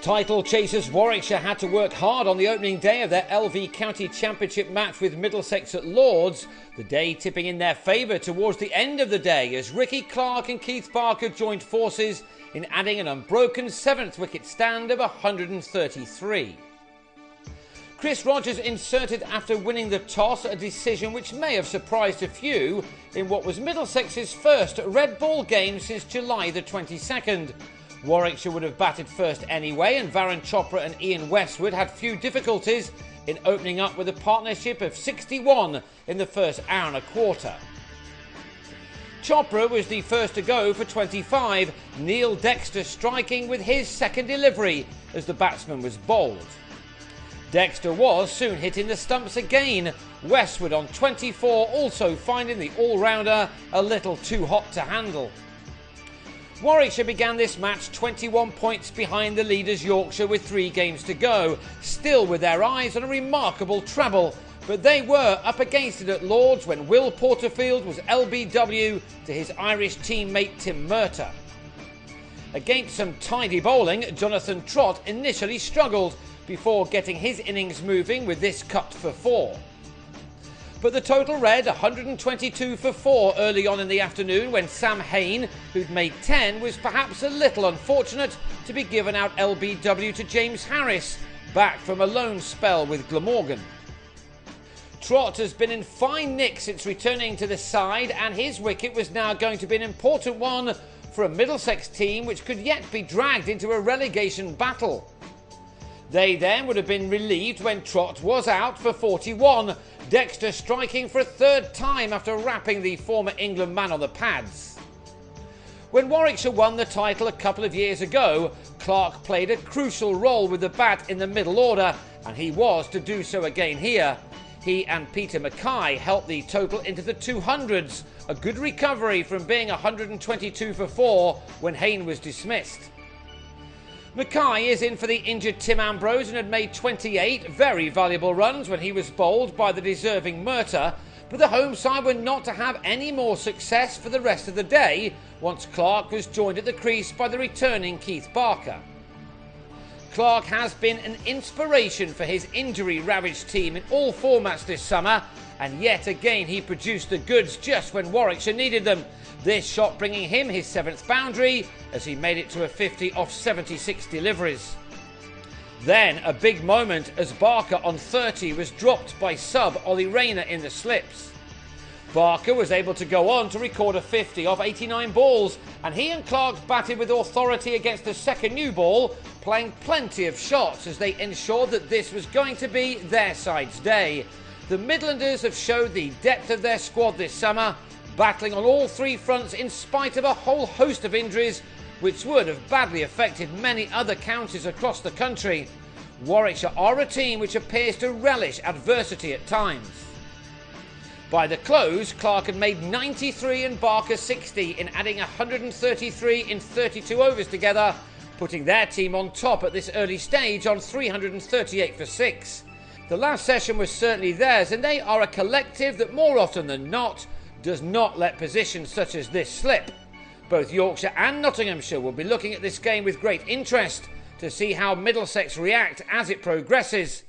Title chasers Warwickshire had to work hard on the opening day of their LV County Championship match with Middlesex at Lords, the day tipping in their favour towards the end of the day as Ricky Clark and Keith Barker joined forces in adding an unbroken 7th wicket stand of 133. Chris Rogers inserted after winning the toss, a decision which may have surprised a few in what was Middlesex's first red ball game since July the 22nd. Warwickshire would have batted first anyway, and Varun Chopra and Ian Westwood had few difficulties in opening up with a partnership of 61 in the first hour and a quarter. Chopra was the first to go for 25, Neil Dexter striking with his second delivery as the batsman was bowled. Dexter was soon hitting the stumps again, Westwood on 24 also finding the all-rounder a little too hot to handle. Warwickshire began this match 21 points behind the leaders Yorkshire with 3 games to go, still with their eyes on a remarkable treble, but they were up against it at Lords when Will Porterfield was LBW to his Irish teammate Tim Murtagh. Against some tidy bowling, Jonathan Trott initially struggled before getting his innings moving with this cut for 4. But the total read 122 for 4 early on in the afternoon when Sam Hain, who'd made 10, was perhaps a little unfortunate to be given out LBW to James Harris, back from a loan spell with Glamorgan. Trott has been in fine nick since returning to the side, and his wicket was now going to be an important one for a Middlesex team which could yet be dragged into a relegation battle. They then would have been relieved when Trott was out for 41, Dexter striking for a third time after rapping the former England man on the pads. When Warwickshire won the title a couple of years ago, Clark played a crucial role with the bat in the middle order, and he was to do so again here. He and Peter Mackay helped the total into the 200s, a good recovery from being 122 for 4 when Hain was dismissed. Mackay is in for the injured Tim Ambrose and had made 28 very valuable runs when he was bowled by the deserving Murtagh, but the home side were not to have any more success for the rest of the day once Clark was joined at the crease by the returning Keith Barker. Clark has been an inspiration for his injury-ravaged team in all formats this summer, and yet again he produced the goods just when Warwickshire needed them. This shot bringing him his 7th boundary as he made it to a 50 off 76 deliveries. Then a big moment as Barker on 30 was dropped by sub Ollie Rayner in the slips. Barker was able to go on to record a 50 off 89 balls, and he and Clark batted with authority against the second new ball, playing plenty of shots as they ensured that this was going to be their side's day. The Midlanders have showed the depth of their squad this summer, battling on all 3 fronts in spite of a whole host of injuries which would have badly affected many other counties across the country. Warwickshire are a team which appears to relish adversity at times. By the close, Clark had made 93 and Barker 60 in adding 133 in 32 overs together, putting their team on top at this early stage on 338 for 6. The last session was certainly theirs, and they are a collective that more often than not does not let positions such as this slip. Both Yorkshire and Nottinghamshire will be looking at this game with great interest to see how Middlesex react as it progresses.